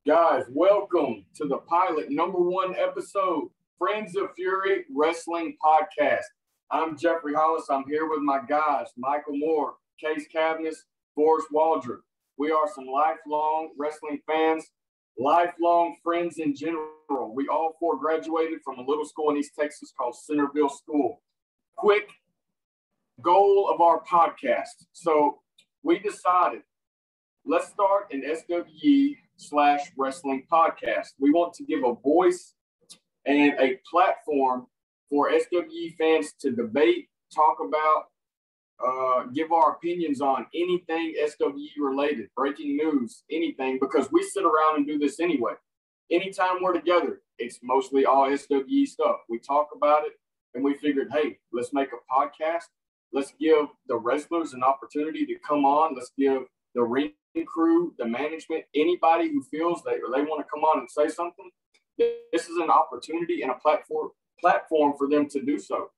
Guys, welcome to the pilot #1 episode, Friends of Fury Wrestling Podcast. I'm Jeffrey Hollis. I'm here with my guys, Michael Moore, Case Cavness, Forrest Waldrop. We are some lifelong wrestling fans, lifelong friends in general. We all four graduated from a little school in East Texas called Centerville School. Quick goal of our podcast. So we decided, let's start an SWE/wrestling podcast. We want to give a voice and a platform for SWE fans to debate, talk about, give our opinions on anything SWE related, breaking news, anything, because we sit around and do this anyway. Anytime we're together, it's mostly all SWE stuff. We talk about it and we figured, hey, let's make a podcast. Let's give the wrestlers an opportunity to come on. Let's give the ring crew, the management, anybody who feels they want to come on and say something. This is an opportunity and a platform for them to do so.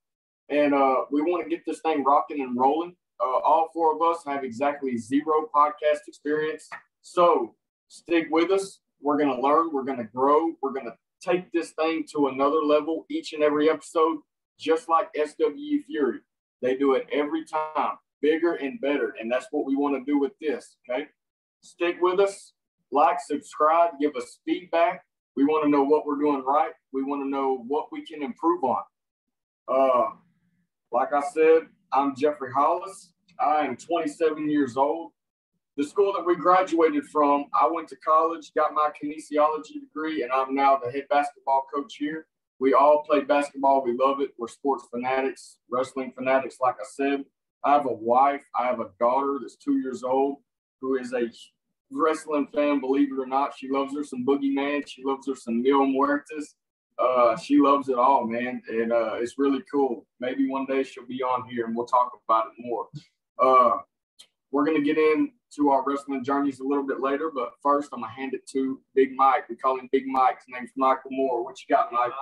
And we want to get this thing rocking and rolling. All four of us have exactly zero podcast experience. So stick with us. We're going to learn. We're going to grow. We're going to take this thing to another level each and every episode, just like SWE Fury. They do it every time, bigger and better. And that's what we want to do with this, okay? Stick with us, like, subscribe, give us feedback. We want to know what we're doing right. We want to know what we can improve on. Like I said, I'm Jeffrey Hollis. I am 27 years old. The school that we graduated from, I went to college, got my kinesiology degree, and I'm now the head basketball coach here. We all play basketball. We love it. We're sports fanatics, wrestling fanatics, like I said. I have a wife. I have a daughter that's 2 years old who is a wrestling fan, believe it or not. She loves her some Boogeyman. She loves her some Mil Muertes. She loves it all, man. And it's really cool. Maybe one day she'll be on here and we'll talk about it more. We're going to get into our wrestling journeys a little bit later, but first I'm going to hand it to Big Mike. We call him Big Mike. His name's Michael Moore. What you got, Mike?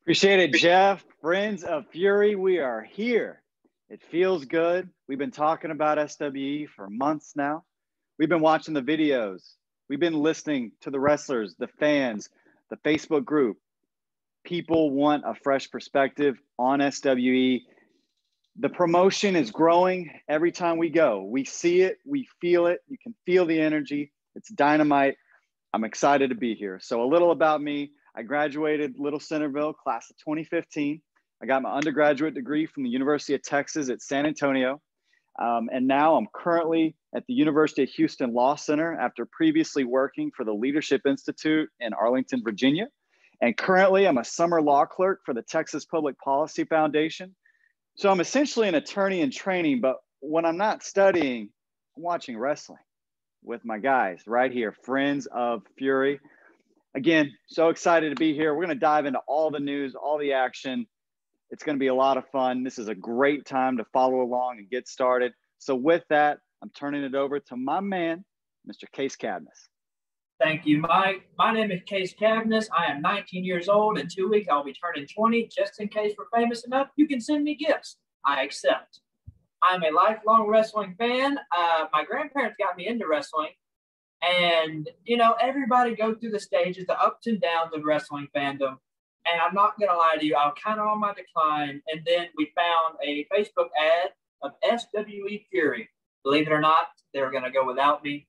Appreciate it, Jeff. Friends of Fury, we are here. It feels good. We've been talking about SWE for months now. We've been watching the videos. We've been listening to the wrestlers, the fans, the Facebook group. People want a fresh perspective on SWE. The promotion is growing every time we go. We see it. We feel it. You can feel the energy. It's dynamite. I'm excited to be here. So a little about me. I graduated Little Centerville, class of 2015. I got my undergraduate degree from the University of Texas at San Antonio. And now I'm currently at the University of Houston Law Center after previously working for the Leadership Institute in Arlington, Virginia. And currently I'm a summer law clerk for the Texas Public Policy Foundation. So I'm essentially an attorney in training, but when I'm not studying, I'm watching wrestling with my guys right here, Friends of Fury. Again, so excited to be here. We're going to dive into all the news, all the action. It's going to be a lot of fun. This is a great time to follow along and get started. So with that, I'm turning it over to my man, Mr. Case Cavness. Thank you, Mike. My name is Case Cavness. I am 19 years old. In 2 weeks, I'll be turning 20. Just in case we're famous enough, you can send me gifts. I accept. I'm a lifelong wrestling fan. My grandparents got me into wrestling. And, you know, everybody goes through the stages, the ups and downs of wrestling fandom. And I'm not going to lie to you, I was kind of on my decline. And then we found a Facebook ad of SWE Fury. Believe it or not, they were going to go without me.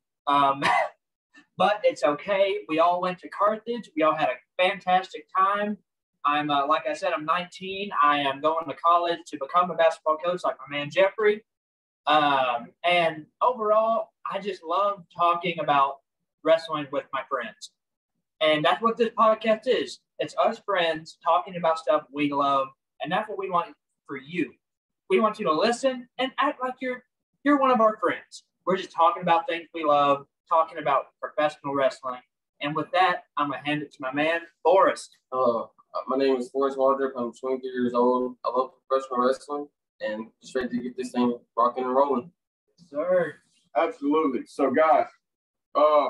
But it's okay. We all went to Carthage. We all had a fantastic time. I'm, like I said, I'm 19. I am going to college to become a basketball coach like my man Jeffrey. And overall, I just love talking about wrestling with my friends. And that's what this podcast is. It's us friends talking about stuff we love. And that's what we want for you. We want you to listen and act like you're one of our friends. We're just talking about things we love, talking about professional wrestling. And with that, I'm going to hand it to my man, Forrest. My name is Forrest Waldrop. I'm 23 years old. I love professional wrestling and just ready to get this thing rocking and rolling. Sir. Absolutely. So, guys,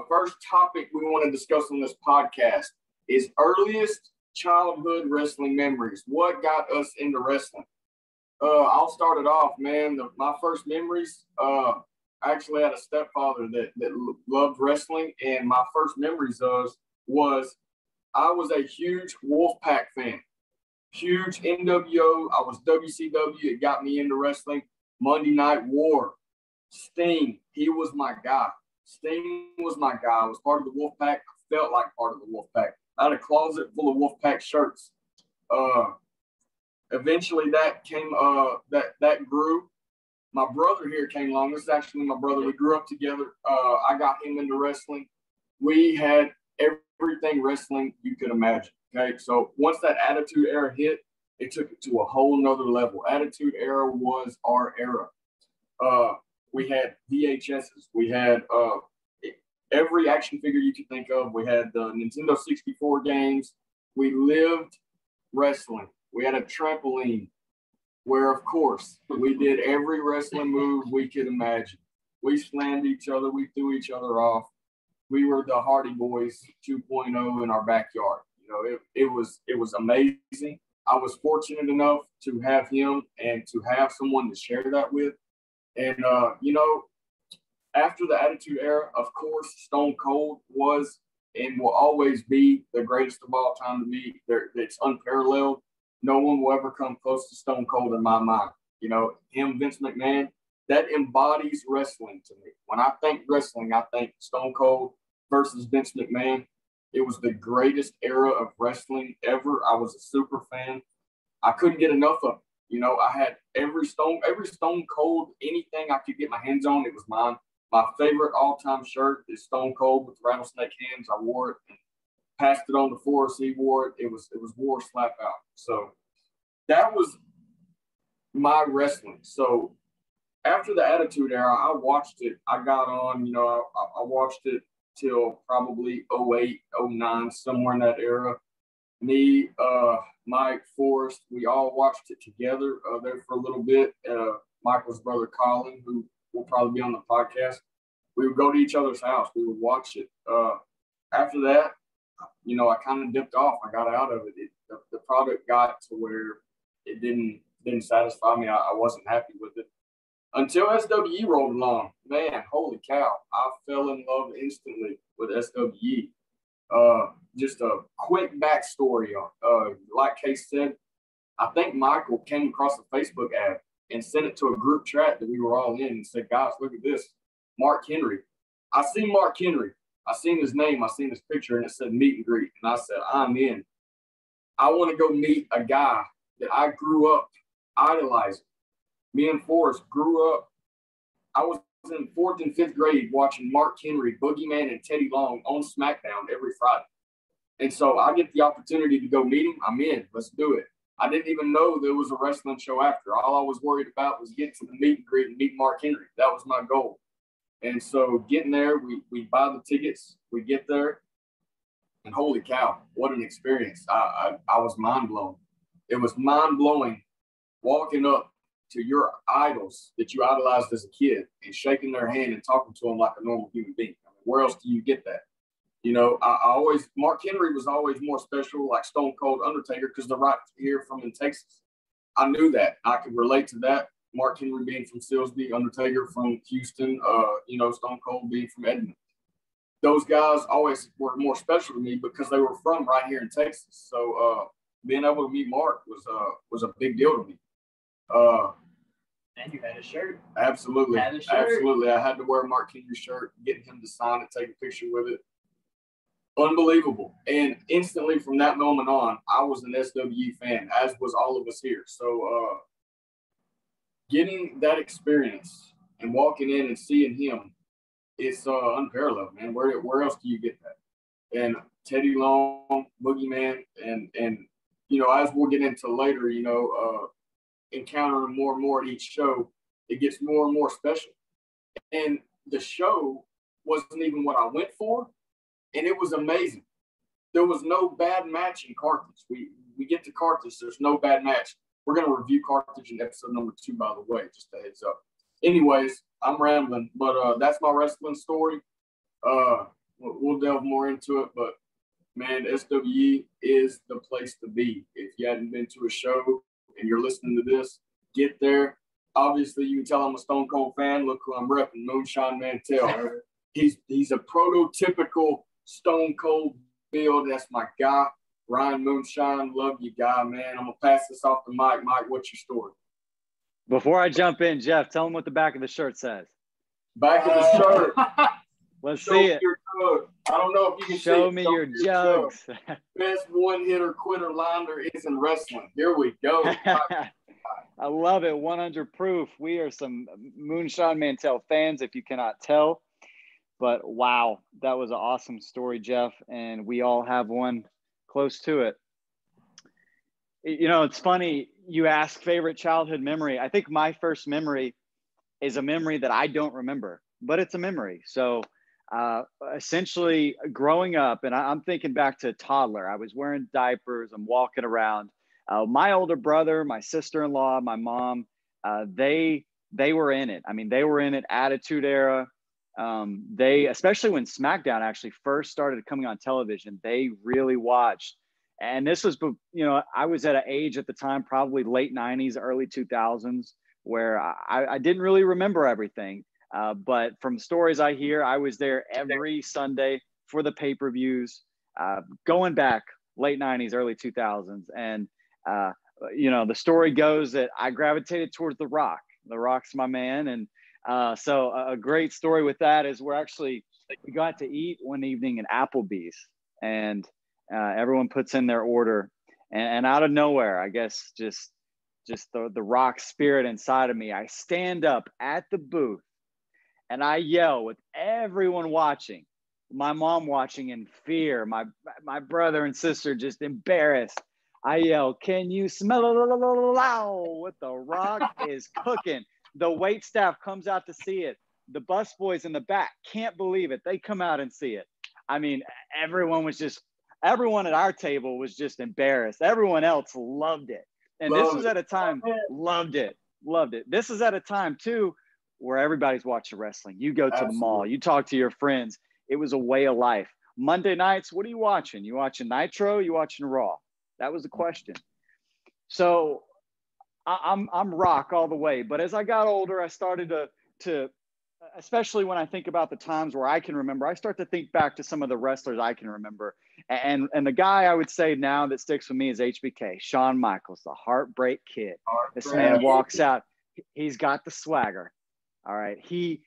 first topic we want to discuss on this podcast is earliest childhood wrestling memories. What got us into wrestling? I'll start it off, man. My first memories, I actually had a stepfather that loved wrestling, and my first memories of was I was a huge Wolfpack fan. Huge NWO. I was WCW. It got me into wrestling. Monday Night War. Sting. He was my guy. Sting was my guy. I was part of the Wolfpack. I felt like part of the Wolfpack. I had a closet full of Wolfpack shirts. Eventually that came, that grew. My brother here came along. This is actually my brother. We grew up together. I got him into wrestling. We had everything wrestling you could imagine. Okay. So once that Attitude Era hit, it took it to a whole nother level. Attitude Era was our era. We had VHSs. We had every action figure you could think of. We had the Nintendo 64 games. We lived wrestling. We had a trampoline where, of course, we did every wrestling move we could imagine. We slammed each other. We threw each other off. We were the Hardy Boys 2.0 in our backyard. You know, it was amazing. I was fortunate enough to have him and to have someone to share that with. And, you know, after the Attitude Era, of course, Stone Cold was and will always be the greatest of all time to me. It's unparalleled. No one will ever come close to Stone Cold in my mind. You know, him, Vince McMahon, that embodies wrestling to me. When I think wrestling, I think Stone Cold versus Vince McMahon. It was the greatest era of wrestling ever. I was a super fan. I couldn't get enough of it. You know, I had every Stone Cold, anything I could get my hands on, it was mine. My favorite all-time shirt is Stone Cold with rattlesnake hands. I wore it and passed it on to Forrest. He wore it. It was war slap out. So that was my wrestling. So after the Attitude Era, I watched it. I got on, you know, I watched it till probably 08, 09, somewhere in that era. Me, Mike, Forrest, we all watched it together there for a little bit. Michael's brother, Colin, who will probably be on the podcast, we would go to each other's house. We would watch it. After that, you know, I kind of dipped off. I got out of it. The product got to where it didn't satisfy me. I wasn't happy with it. Until SWE rolled along. Man, holy cow. I fell in love instantly with SWE. Just a quick backstory. Like Case said, I think Michael came across a Facebook ad and sent it to a group chat that we were all in and said, guys, look at this. Mark Henry. I seen Mark Henry. I seen his name. I seen his picture, and it said meet and greet. And I said, I'm in. I want to go meet a guy that I grew up idolizing. Me and Forrest grew up. I was in 4th and 5th grade watching Mark Henry, Boogeyman, and Teddy Long on SmackDown every Friday. And so I get the opportunity to go meet him. I'm in. Let's do it. I didn't even know there was a wrestling show after. All I was worried about was getting to the meet and greet and meet Mark Henry. That was my goal. And so getting there, we buy the tickets. We get there. And holy cow, what an experience. I was mind blown. It was mind blowing walking up to your idols that you idolized as a kid and shaking their hand and talking to them like a normal human being. I mean, where else do you get that? You know, Mark Henry was always more special, like Stone Cold, Undertaker, because they're right here from in Texas. I knew that. I could relate to that. Mark Henry being from Silsbee, Undertaker from Houston, you know, Stone Cold being from Edmond. Those guys always were more special to me because they were from right here in Texas. So being able to meet Mark was a big deal to me. And you had a shirt. Absolutely. Had a shirt. Absolutely. I had to wear a Mark Henry shirt, getting him to sign it, take a picture with it. Unbelievable. And instantly from that moment on, I was an SWE fan, as was all of us here. So getting that experience and walking in and seeing him, it's unparalleled, man. Where else do you get that? And Teddy Long, Boogeyman, and you know, as we'll get into later, you know, encountering more and more at each show, it gets more and more special. And the show wasn't even what I went for, and it was amazing. There was no bad match in Carthage. We get to Carthage, there's no bad match. We're going to review Carthage in episode number 2, by the way, just a heads up. Anyways, I'm rambling, but that's my wrestling story. We'll delve more into it, but man, SWE is the place to be. If you hadn't been to a show and you're listening to this, get there. obviously you can tell I'm a Stone Cold fan. Look who I'm repping, Moonshine Mantell. He's a prototypical Stone Cold build. That's my guy. Ryan Moonshine, love you, guy, man. I'm going to pass this off to Mike. Mike, what's your story? Before I jump in, Jeff, tell them what the back of the shirt says. Back of the shirt. Let's see it. I don't know if you can show me your jugs. Best one-hitter quitter line there is in wrestling. Here we go. I love it. 100 proof. We are some Moonshine Mantell fans, if you cannot tell. But wow, that was an awesome story, Jeff. And we all have one close to it. You know, it's funny. You ask favorite childhood memory. I think my first memory is a memory that I don't remember, but it's a memory. So essentially growing up, and I'm thinking back to toddler, I was wearing diapers, I'm walking around. My older brother, my sister-in-law, my mom, they were in it. I mean, they were in it, Attitude Era. They, especially when SmackDown actually first started coming on television, they really watched. And this was, you know, I was at an age at the time, probably late 90s, early 2000s, where I didn't really remember everything. But from stories I hear, I was there every Sunday for the pay-per-views, going back late 90s, early 2000s. And, you know, the story goes that I gravitated towards The Rock. The Rock's my man. And so a great story with that is we got to eat one evening at Applebee's, and everyone puts in their order. And out of nowhere, I guess just the Rock spirit inside of me, I stand up at the booth and I yell with everyone watching, my mom watching in fear, my brother and sister just embarrassed. I yell, "Can you smell what the Rock is cooking?" The wait staff comes out to see it. The busboys in the back can't believe it. They come out and see it. I mean, everyone at our table was just embarrassed. Everyone else loved it. And this was at a time, loved it. This is at a time too, where everybody's watching wrestling. You go to the mall, you talk to your friends. It was a way of life. Monday nights, what are you watching? You watching Nitro? You watching Raw? That was the question. So I'm Rock all the way. But as I got older, I started to especially when I think about the times where I can remember, I start to think back to some of the wrestlers I can remember. And the guy I would say now that sticks with me is HBK, Shawn Michaels, the Heartbreak Kid. This man walks out. He's got the swagger. All right. He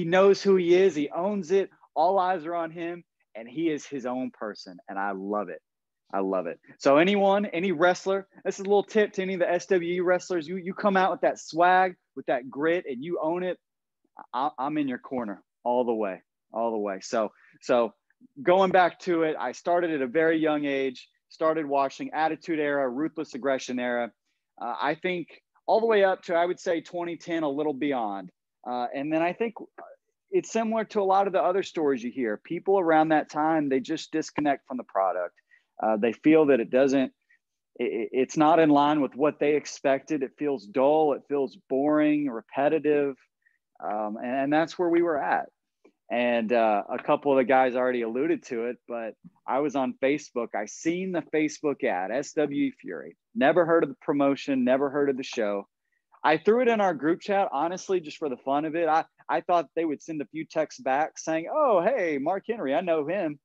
knows who he is. He owns it. All eyes are on him, and he is his own person. And I love it. I love it. So any wrestler, this is a little tip to any of the SWE wrestlers. You come out with that swag, with that grit, and you own it. I'm in your corner all the way. So going back to it, I started at a very young age, started watching Attitude Era, Ruthless Aggression Era. I think all the way up to, I would say 2010, a little beyond. And then I think it's similar to a lot of the other stories you hear. People around that time, they just disconnect from the product. They feel that it's not in line with what they expected. It feels dull. It feels boring, repetitive. And that's where we were at. And a couple of the guys already alluded to it, but I was on Facebook. I seen the Facebook ad, SWE Fury. Never heard of the promotion, never heard of the show. I threw it in our group chat, honestly, just for the fun of it. I thought they would send a few texts back saying, "Oh, hey, Mark Henry, I know him."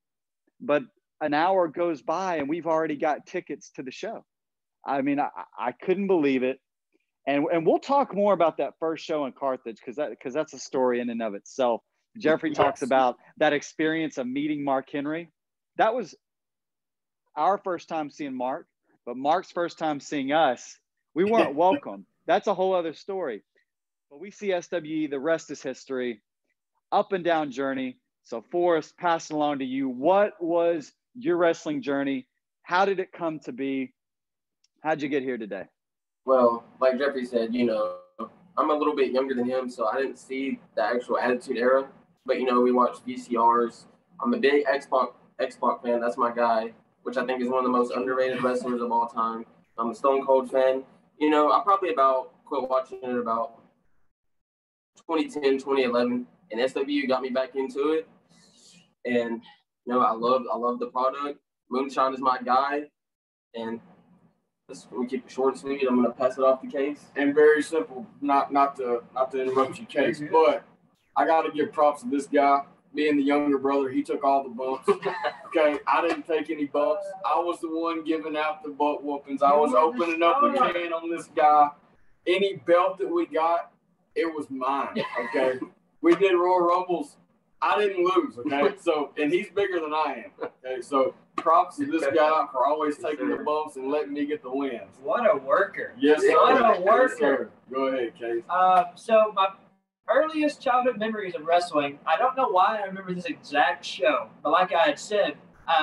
But an hour goes by and we've already got tickets to the show. I mean, I couldn't believe it. And we'll talk more about that first show in Carthage because that's a story in and of itself. Jeffrey talks about that experience of meeting Mark Henry. That was our first time seeing Mark, but Mark's first time seeing us. We weren't welcome. That's a whole other story. But we see SWE, the rest is history, up and down journey. So Forrest, passing along to you. What was your wrestling journey? How did it come to be? How'd you get here today? Well, like Jeffrey said, I'm a little bit younger than him, so I didn't see the actual Attitude Era. But, we watched VCRs. I'm a big X-Pac fan. That's my guy, which I think is one of the most underrated wrestlers of all time. I'm a Stone Cold fan. I probably quit watching it about 2010, 2011, and SWE got me back into it. And, I love the product. Moonshine is my guy. And we keep it short and sweet. I'm gonna pass it off to Case. And very simple. Not to interrupt you, Case, but I got to give props to this guy. Being the younger brother, he took all the bumps. Okay, I didn't take any bumps. I was the one giving out the butt whoopings. I was opening up a can on this guy. Any belt that we got, it was mine. Okay, we did Royal Rumbles. I didn't lose. Okay, so and he's bigger than I am. Okay, so props to this guy for always taking the bumps and letting me get the wins. What a worker! Yes, sir. What a worker! Yes, sir. Go ahead, Case. So my earliest childhood memories of wrestling, I don't know why I remember this exact show, but like I had said,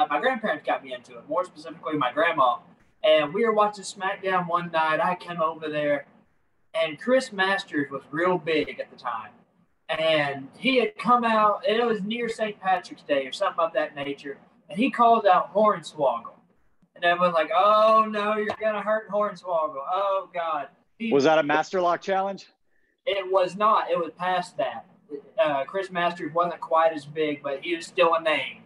my grandparents got me into it, more specifically my grandma. And we were watching SmackDown one night. I came over there, and Chris Masters was real big at the time. And he had come out, and it was near St. Patrick's Day or something of that nature, and he called out Hornswoggle. And everyone's like, oh, no, you're going to hurt Hornswoggle. Oh, God. Was that a Master Lock challenge? It was not. It was past that. Chris Masters wasn't quite as big, but he was still a name.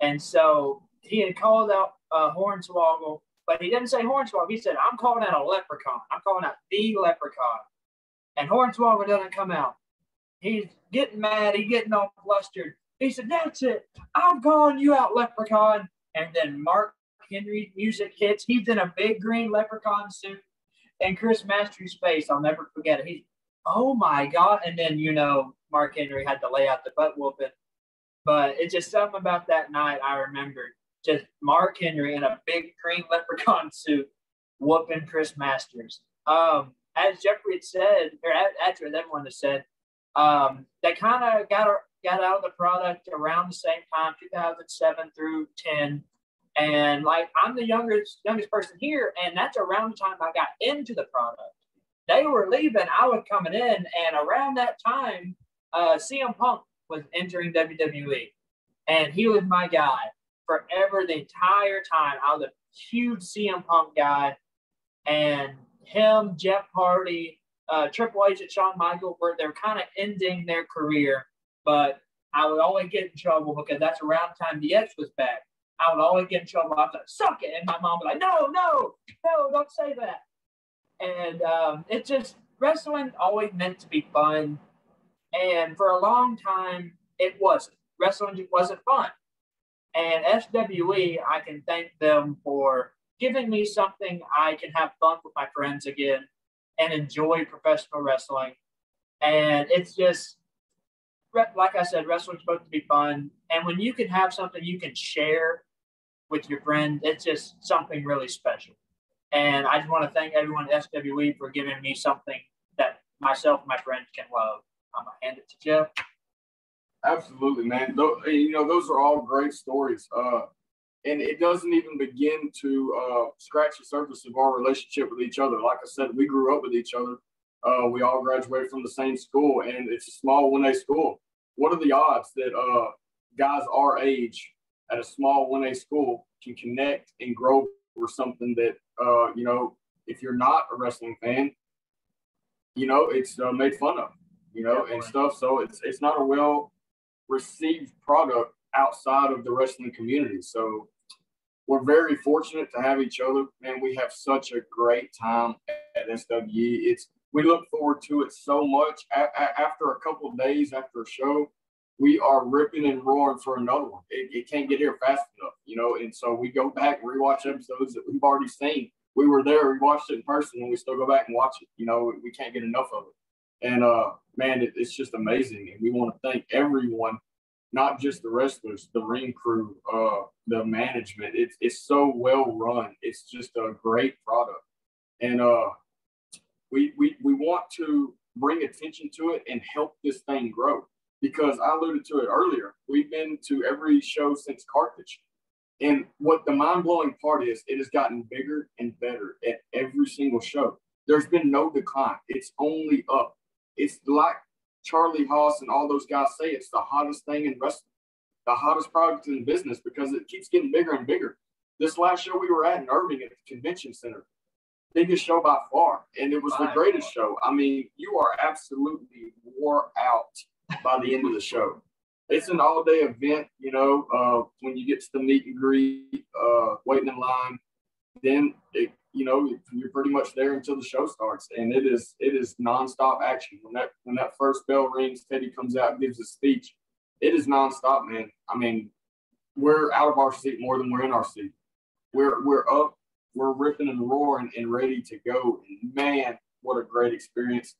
And so he had called out Hornswoggle, but he didn't say Hornswoggle. He said, I'm calling out a leprechaun. I'm calling out the leprechaun. And Hornswoggle doesn't come out. He's getting mad. He's getting all flustered. He said, that's it. I'm calling you out, leprechaun. And then Mark Henry's music hits. He's in a big green leprechaun suit. And Chris Masters' face, I'll never forget it. He's, oh, my God. And then, Mark Henry had to lay out the butt whooping. But it's just something about that night I remembered. Just Mark Henry in a big green leprechaun suit whooping Chris Masters. As Jeffrey had said, or actually everyone has said, they kind of got out of the product around the same time, 2007 through 10. And like I'm the youngest person here, and that's around the time I got into the product. They were leaving, I was coming in, and around that time, CM Punk was entering WWE, and he was my guy forever. The entire time, I was a huge CM Punk guy, and him, Jeff Hardy, Triple H, and Shawn Michaels they were kind of ending their career, but I would always get in trouble because that's around the time DX was back. I would always get in trouble. I was like, suck it. And my mom was like, no, don't say that. And it just, wrestling always meant to be fun. And for a long time, it wasn't. Wrestling just wasn't fun. And SWE, I can thank them for giving me something I can have fun with my friends again and enjoy professional wrestling. And it's just, like I said, wrestling's supposed to be fun. And when you can have something you can share with your friend, it's just something really special. And I just want to thank everyone at SWE for giving me something that myself and my friends can love. I'm going to hand it to Jeff. Absolutely, man. Those are all great stories. And it doesn't even begin to scratch the surface of our relationship with each other. Like I said, we grew up with each other. We all graduated from the same school, and it's a small 1A school. What are the odds that guys our age at a small 1A school can connect and grow over something that, if you're not a wrestling fan, it's made fun of, and stuff. So it's not a well-received product outside of the wrestling community. So we're very fortunate to have each other, man. We have such a great time at SWE. We look forward to it so much. After a couple of days after a show, we are ripping and roaring for another one. It can't get here fast enough, and so we go back and rewatch episodes that we've already seen. We were there, we watched it in person, and we still go back and watch it. We can't get enough of it. And, man, it's just amazing. And we want to thank everyone, not just the wrestlers, the ring crew, the management. It's so well run. It's just a great product. And we want to bring attention to it and help this thing grow. Because I alluded to it earlier, we've been to every show since Carthage. And what the mind-blowing part is, it has gotten bigger and better at every single show. There's been no decline. It's only up. It's like Charlie Haas and all those guys say, it's the hottest thing in wrestling, the hottest product in business, because it keeps getting bigger and bigger. This last show we were at in Irving at the convention center, biggest show by far, and it was the greatest show. I mean, you are absolutely wore out by the end of the show. It's an all-day event, when you get to the meet and greet, waiting in line, then you're pretty much there until the show starts, and it is nonstop action. When that first bell rings, Teddy comes out and gives his speech. It is nonstop, man. I mean, we're out of our seat more than we're in our seat. We're up, we're ripping and roaring and ready to go. And man, what a great experience.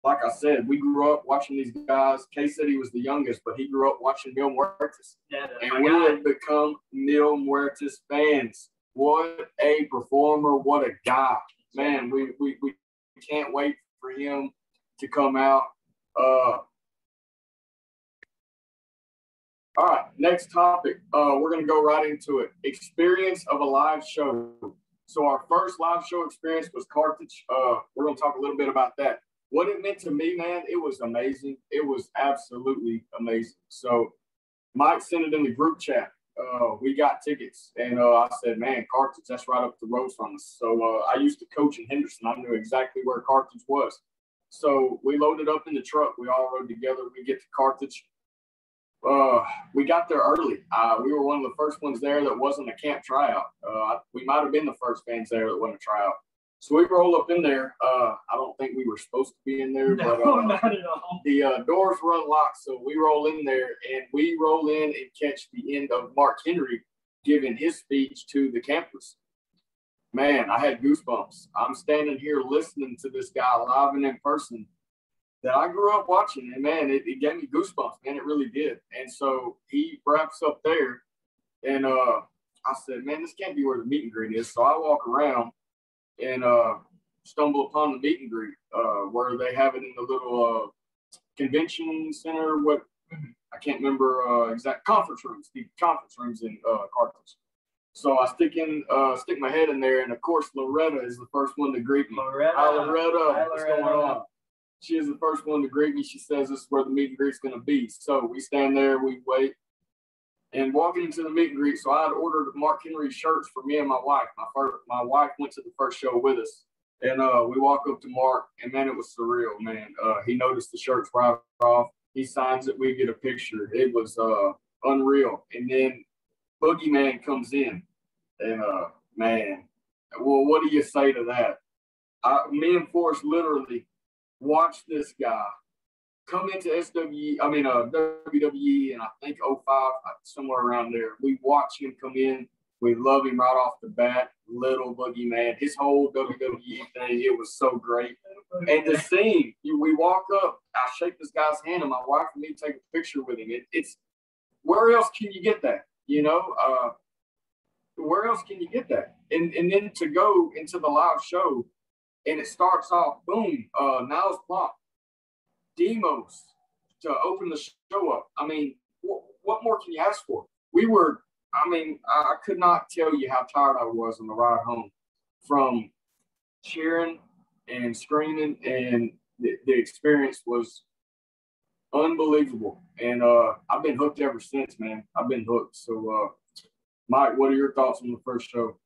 Like I said, we grew up watching these guys. Kay said he was the youngest, but he grew up watching Mil Muertes. Yeah, and we have become Mil Muertes fans. What a performer. What a guy. Man, we can't wait for him to come out. All right, next topic. We're going to go right into it. Experience of a live show. So our first live show experience was Carthage. We're going to talk a little bit about that. What it meant to me, man, it was amazing. It was absolutely amazing. So Mike sent it in the group chat. We got tickets. And I said, man, Carthage, that's right up the road from us. So I used to coach in Henderson. I knew exactly where Carthage was. So we loaded up in the truck. We all rode together. We get to Carthage. We got there early. We were one of the first ones there that wasn't a camp tryout. We might have been the first fans there that wasn't a tryout. So we roll up in there. I don't think we were supposed to be in there, no, but not at all. The doors were unlocked. So we roll in there, and we roll in and catch the end of Mark Henry giving his speech to the campers. Man, I had goosebumps. I'm standing here listening to this guy live and in person that I grew up watching, and man, it gave me goosebumps, man, it really did. And so he wraps up there, and I said, man, this can't be where the meet and greet is. So I walk around and stumble upon the meet and greet where they have it in the little convention center. What I can't remember exact conference rooms. The conference rooms in Carthage. So I stick my head in there, and of course Loretta is the first one to greet me. Loretta, what's going on? She is the first one to greet me. She says this is where the meet and greet is going to be. So we stand there, we wait, and walking into the meet and greet. So I had ordered Mark Henry shirts for me and my wife. My wife went to the first show with us, and we walk up to Mark, and man, it was surreal, man. He noticed the shirts right off. He signs it. We get a picture. It was unreal. And then Boogeyman comes in, and man, well, what do you say to that? Me and Forrest literally watch this guy come into WWE, and I think 05, somewhere around there. We watch him come in. We love him right off the bat. Little Boogeyman. His whole WWE thing, it was so great. And the scene, we walk up, I shake this guy's hand, and my wife and me take a picture with him. It's where else can you get that? Where else can you get that? And then to go into the live show, and it starts off, boom, Niles Plop, Demos to open the show up. I mean, what more can you ask for? I could not tell you how tired I was on the ride home from cheering and screaming, and the experience was unbelievable. And I've been hooked ever since, man. I've been hooked. So, Mike, what are your thoughts on the first show?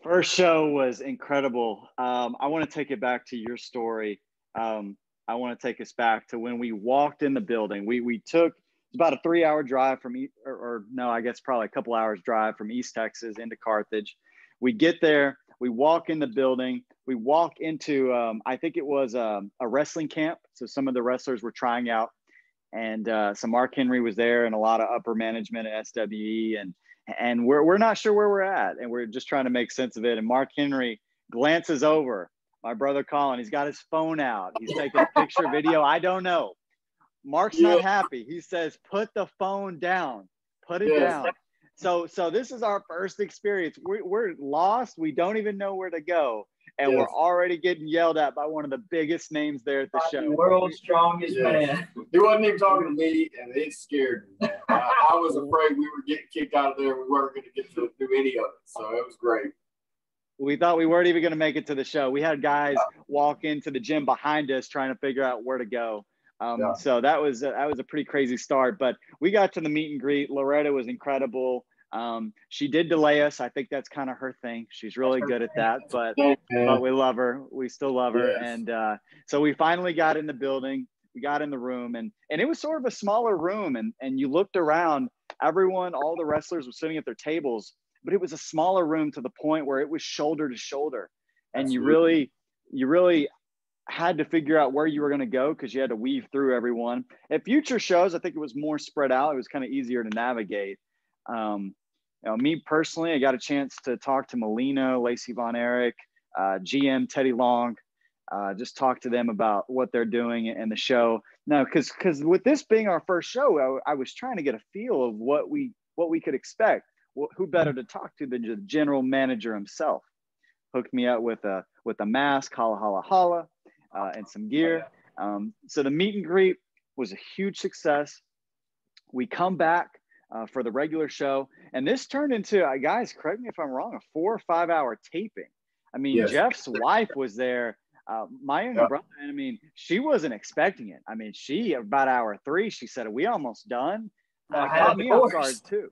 First show was incredible. I want to take it back to your story. I want to take us back to when we walked in the building. We took, it's about a 3-hour drive from, I guess probably a couple hours drive from East Texas into Carthage. We get there, we walk in the building, we walk into, I think it was a wrestling camp. So some of the wrestlers were trying out, and so Mark Henry was there and a lot of upper management at SWE, and we're not sure where we're at, and we're just trying to make sense of it. And Mark Henry glances over, my brother Colin, he's got his phone out. He's taking a picture, video. I don't know. Mark's not happy. He says, put the phone down, put it down. So this is our first experience. We're lost. We don't even know where to go. And we're already getting yelled at by one of the biggest names there at the show. The world's strongest man. He wasn't even talking to me, and it scared me. I was afraid we were getting kicked out of there. We weren't going to get to do any of it. So it was great. We thought we weren't even going to make it to the show. We had guys walk into the gym behind us trying to figure out where to go. So that was a pretty crazy start. But we got to the meet and greet. Loretta was incredible. She did delay us. I think that's kind of her thing. She's really good at that, but we love her. We still love her. And so we finally got in the building. We got in the room, and it was sort of a smaller room, and you looked around, everyone, all the wrestlers were sitting at their tables, but it was a smaller room to the point where it was shoulder to shoulder. And you really had to figure out where you were going to go because you had to weave through everyone. At future shows, I think it was more spread out. It was kind of easier to navigate. Me personally, I got a chance to talk to Melina, Lacey Von Erich, GM Teddy Long, just talk to them about what they're doing in the show. Now, because with this being our first show, I was trying to get a feel of what we could expect. Who better to talk to than the general manager himself? Hooked me up with a mask, holla, holla, holla, and some gear. So the meet and greet was a huge success. We come back for the regular show, and this turned into, guys, correct me if I'm wrong, a 4 or 5 hour taping. I mean, yes. Jeff's wife was there. My younger brother, and I mean, she wasn't expecting it. I mean, about hour 3, she said, "Are we almost done?" Got me off guard too.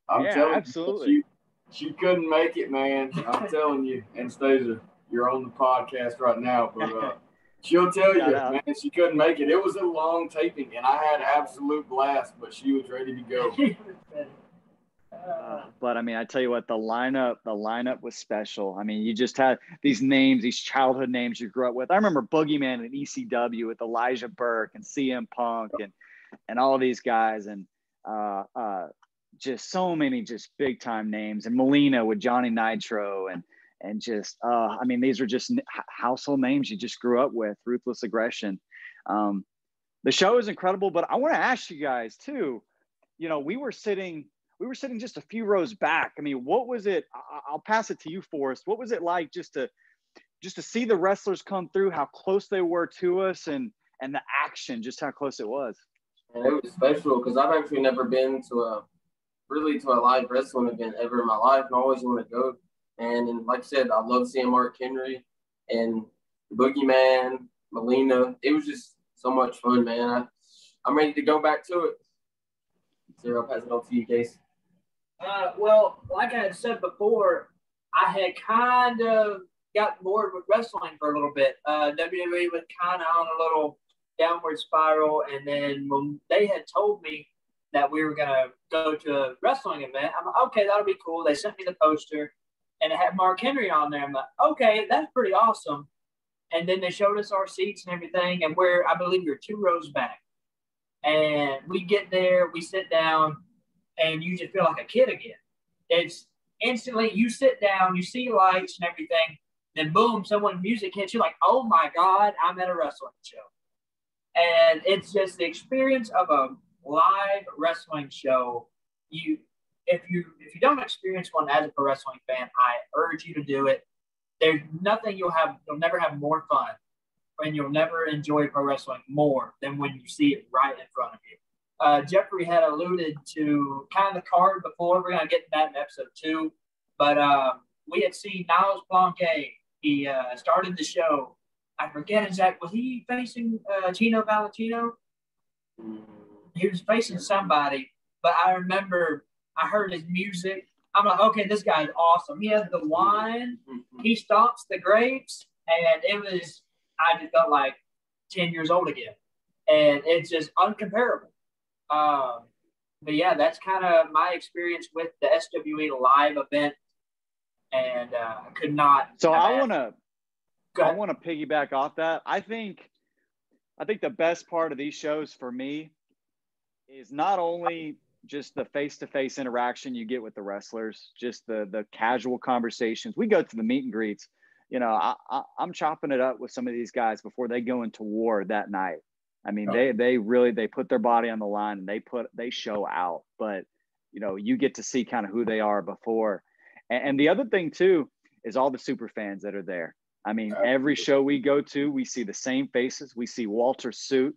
I'm telling absolutely. You, she couldn't make it, man. I'm telling you. Anastasia, you're on the podcast right now, but she'll tell you, man, she couldn't make it. It was a long taping, and I had absolute blast, but she was ready to go. But I mean, I tell you what, the lineup was special. I mean, you just had these names, these childhood names you grew up with. I remember Boogeyman in ECW with Elijah Burke and CM Punk and all these guys, and just so many just big time names, and Melina with Johnny Nitro, and just I mean, these are just household names you just grew up with. Ruthless Aggression. The show is incredible, but I want to ask you guys too. You know, we were sitting just a few rows back. I mean, what was it? I'll pass it to you, Forrest. What was it like just to see the wrestlers come through, how close they were to us, and the action, just how close it was? And it was special because I've actually never been to a live wrestling event ever in my life, and I always want to go. And like I said, I love seeing Mark Henry and Boogeyman, Melina. It was just so much fun, man. I'm ready to go back to it. So I'll pass it on to you, Case. Well, like I had said before, I had kind of got bored with wrestling for a little bit. WWE was kind of on a little downward spiral, and then when they had told me that we were going to go to a wrestling event, I'm like, okay, that'll be cool. They sent me the poster, and it had Mark Henry on there. I'm like, okay, that's pretty awesome. And then they showed us our seats and everything, and I believe you're 2 rows back. And we get there, we sit down, and you just feel like a kid again. It's instantly, you sit down, you see lights and everything, then boom, music hits you like, oh my God, I'm at a wrestling show. And it's just the experience of a live wrestling show. If you don't experience one as a pro wrestling fan, I urge you to do it. There's nothing you'll never have more fun, and you'll never enjoy pro wrestling more than when you see it right in front of you. Jeffrey had alluded to kind of the card before. We're going to get to that in episode 2. But we had seen Niles Blanquet. He started the show. I forget exactly. Was he facing Tino Valentino? He was facing somebody. But I remember I heard his music. I'm like, okay, this guy's awesome. He has the wine. He stomps the grapes. And I just felt like 10 years old again. And it's just uncomparable. But yeah, that's kind of my experience with the SWE live event, and I could not. So I want to piggyback off that. I think the best part of these shows for me is not only just the face-to-face interaction you get with the wrestlers, just the casual conversations. We go to the meet and greets. You know, I'm chopping it up with some of these guys before they go into war that night. I mean, they really put their body on the line, and they show out. But, you know, you get to see kind of who they are before. And the other thing too is all the super fans that are there. I mean, every show we go to, we see the same faces. We see Walter's suit.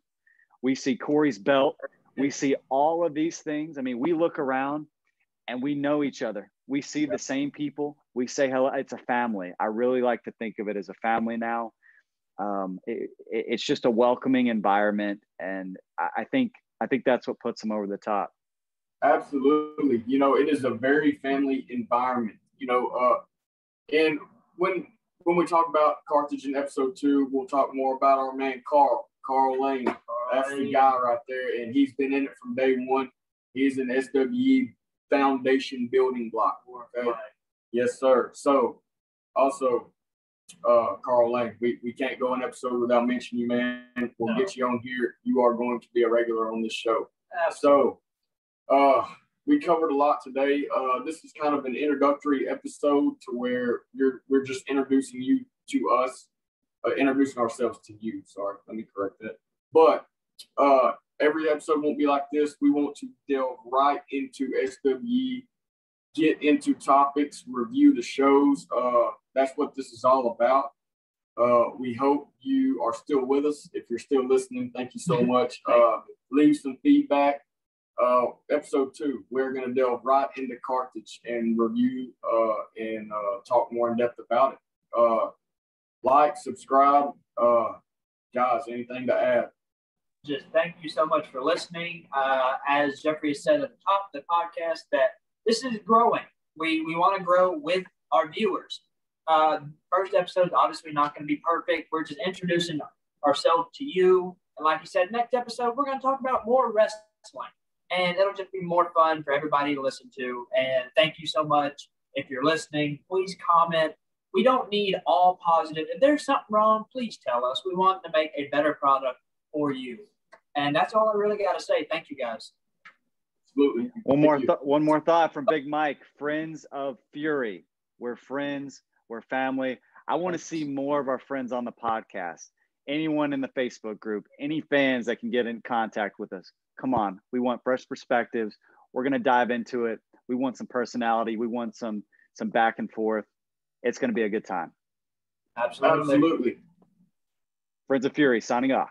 We see Corey's belt. We see all of these things. I mean, we look around and we know each other. We see the same people. We say hello. It's a family. I really like to think of it as a family now. It's just a welcoming environment, and I think that's what puts them over the top. Absolutely. You know, it is a very family environment. You know, and when we talk about Carthage in episode 2, we'll talk more about our man Carl Lane, That's the guy right there, and he's been in it from day one. He's an SWE foundation building block. Okay? Right. Yes, sir. So, also, Carl Lane, we can't go an episode without mentioning you, man. We'll get you on here. You are going to be a regular on this show. Absolutely. So, we covered a lot today. This is kind of an introductory episode to where we're just introducing you to us, introducing ourselves to you. Sorry, let me correct that. But every episode won't be like this. We want to delve right into SWE, get into topics, review the shows. That's what this is all about. We hope you are still with us. If you're still listening, thank you so much. Leave some feedback. Episode 2, we're going to delve right into Carthage and review and talk more in depth about it. Like, subscribe. Guys, anything to add? Just thank you so much for listening. As Jeffrey said at the top of the podcast, that this is growing. We want to grow with our viewers. First episode is obviously not going to be perfect. We're just introducing ourselves to you. And like you said, next episode, we're going to talk about more wrestling. And it'll just be more fun for everybody to listen to. And thank you so much. If you're listening, please comment. We don't need all positive. If there's something wrong, please tell us. We want to make a better product for you. And that's all I really got to say. Thank you, guys. Absolutely. One more thought from Big Mike. Friends of Fury. We're friends. We're family. I want to see more of our friends on the podcast. Anyone in the Facebook group, any fans that can get in contact with us. Come on. We want fresh perspectives. We're going to dive into it. We want some personality. We want some back and forth. It's going to be a good time. Absolutely. Friends of Fury signing off.